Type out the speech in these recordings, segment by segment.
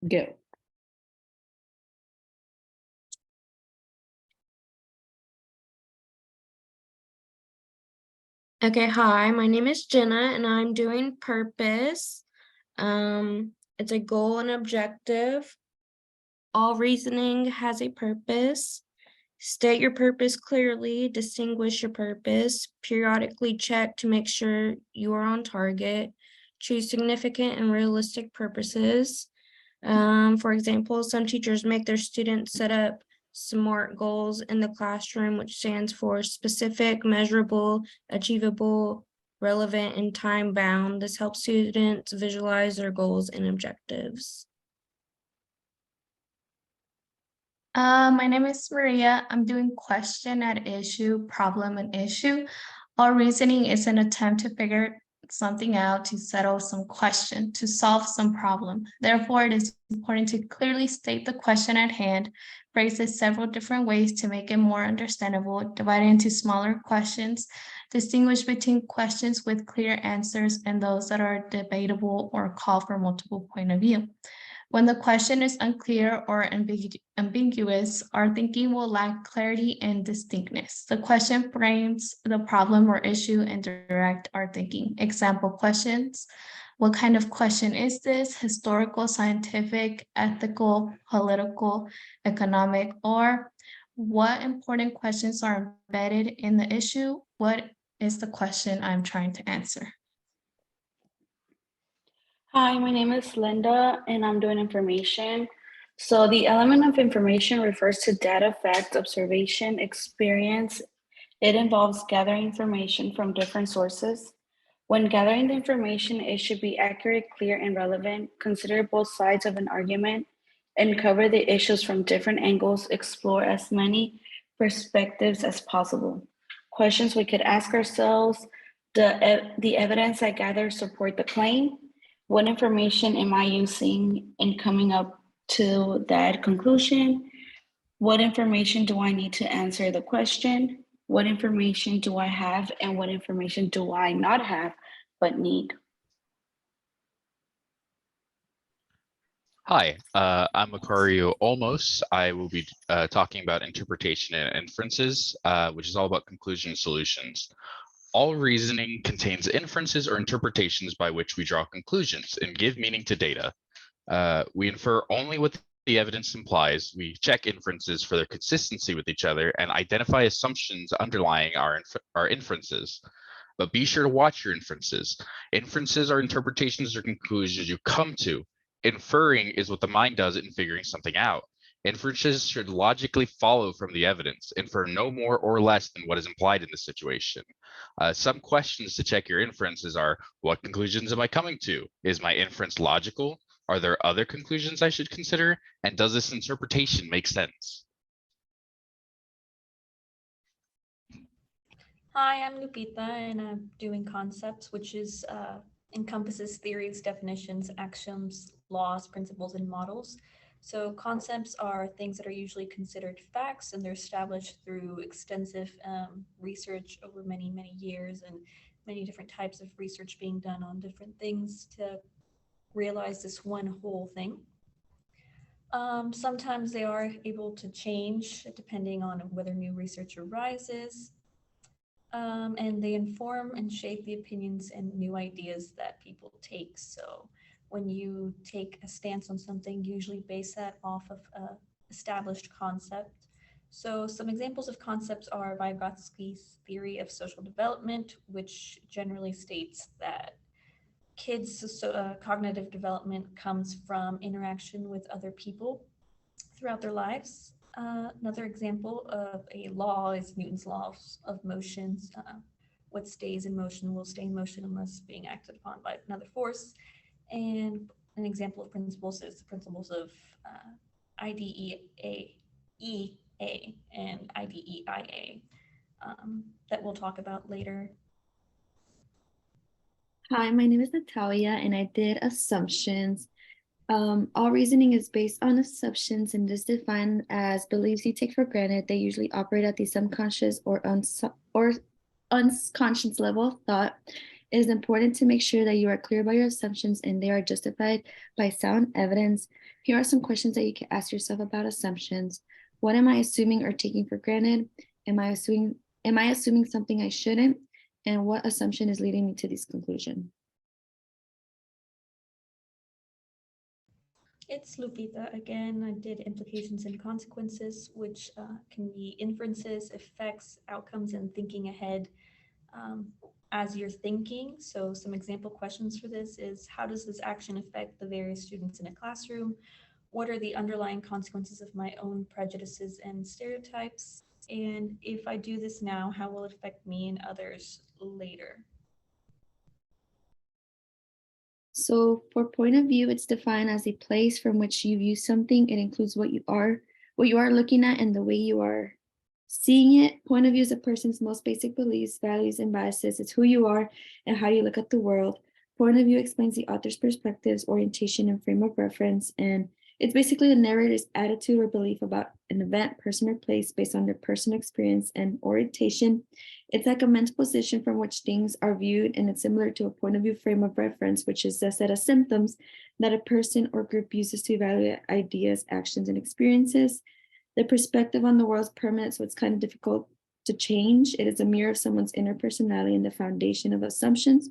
Go. Okay, hi, my name is Jenna and I'm doing purpose. It's a goal and objective. All reasoning has a purpose. State your purpose clearly, distinguish your purpose, periodically check to make sure you are on target, choose significant and realistic purposes. For example, some teachers make their students set up SMART goals in the classroom, which stands for specific, measurable, achievable, relevant, and time-bound. This helps students visualize their goals and objectives. My name is Maria. I'm doing question at issue, problem and issue. Our reasoning is an attempt to figure something out, to settle some question, to solve some problem. Therefore, it is important to clearly state the question at hand, phrase it several different ways to make it more understandable, divide it into smaller questions, distinguish between questions with clear answers and those that are debatable or call for multiple point of view. When the question is unclear or ambiguous, our thinking will lack clarity and distinctness. The question frames the problem or issue and direct our thinking. Example questions: what kind of question is this? Historical, scientific, ethical, political, economic, or what important questions are embedded in the issue? What is the question I'm trying to answer? Hi, my name is Linda and I'm doing information. So the element of information refers to data, facts, observation, experience. It involves gathering information from different sources. When gathering the information, it should be accurate, clear, and relevant. Consider both sides of an argument and cover the issues from different angles. Explore as many perspectives as possible. Questions we could ask ourselves: the evidence I gather support the claim? What information am I using in coming up to that conclusion? What information do I need to answer the question? What information do I have and what information do I not have but need? Hi, I'm Macario Olmos. I will be talking about interpretation and inferences, which is all about conclusion and solutions. All reasoning contains inferences or interpretations by which we draw conclusions and give meaning to data. We infer only what the evidence implies. We check inferences for their consistency with each other and identify assumptions underlying our inferences. But be sure to watch your inferences. Inferences are interpretations or conclusions you come to. Inferring is what the mind does in figuring something out. Inferences should logically follow from the evidence, infer no more or less than what is implied in the situation. Some questions to check your inferences are: what conclusions am I coming to? Is my inference logical? Are there other conclusions I should consider? And does this interpretation make sense? Hi, I'm Lupita, and I'm doing concepts, which is encompasses theories, definitions, axioms, laws, principles, and models. So concepts are things that are usually considered facts, and they're established through extensive research over many, many years and many different types of research being done on different things to realize this one whole thing. Sometimes they are able to change depending on whether new research arises. And they inform and shape the opinions and new ideas that people take. So when you take a stance on something, usually base that off of a established concept. So some examples of concepts are Vygotsky's theory of social development, which generally states that kids' cognitive development comes from interaction with other people throughout their lives. Another example of a law is Newton's laws of motions. What stays in motion will stay in motion unless being acted upon by another force. And an example of principles is the principles of IDEA and IDEIA that we'll talk about later. Hi, my name is Natalia, and I did assumptions. All reasoning is based on assumptions and is defined as beliefs you take for granted. They usually operate at the subconscious or unconscious level of thought. It is important to make sure that you are clear about your assumptions and they are justified by sound evidence. Here are some questions that you can ask yourself about assumptions. What am I assuming or taking for granted? Am I assuming something I shouldn't? And what assumption is leading me to this conclusion? It's Lupita again. I did implications and consequences, which can be inferences, effects, outcomes, and thinking ahead as you're thinking. So some example questions for this is, how does this action affect the various students in a classroom? What are the underlying consequences of my own prejudices and stereotypes? And if I do this now, how will it affect me and others later? So for point of view, it's defined as a place from which you view something. It includes what you are looking at and the way you are seeing it. Point of view is a person's most basic beliefs, values, and biases. It's who you are and how you look at the world. Point of view explains the author's perspectives, orientation, and frame of reference. And it's basically the narrator's attitude or belief about an event, person, or place based on their personal experience and orientation. It's like a mental position from which things are viewed, and it's similar to a point of view frame of reference, which is a set of symptoms that a person or group uses to evaluate ideas, actions, and experiences. The perspective on the world is permanent, so it's kind of difficult to change. It is a mirror of someone's inner personality and the foundation of assumptions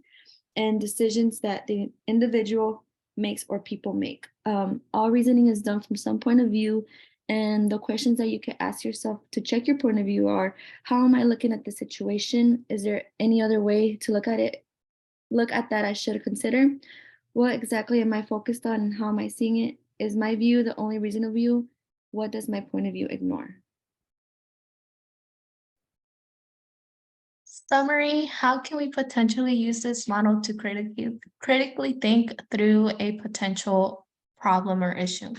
and decisions that the individual makes or people make. All reasoning is done from some point of view, and the questions that you can ask yourself to check your point of view are, how am I looking at the situation? Is there any other way to look at it? Look at that I should consider? What exactly am I focused on and how am I seeing it? Is my view the only reasonable view? What does my point of view ignore? Summary, how can we potentially use this model to critically think through a potential problem or issue?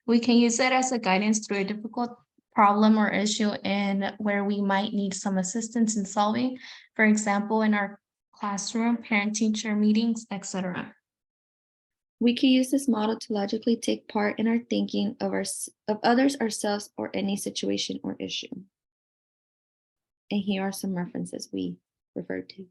We can use it as a guidance through a difficult problem or issue and where we might need some assistance in solving. For example, in our classroom, parent-teacher meetings, etc. We can use this model to logically take part in our thinking of others, ourselves, or any situation or issue. And here are some references we referred to.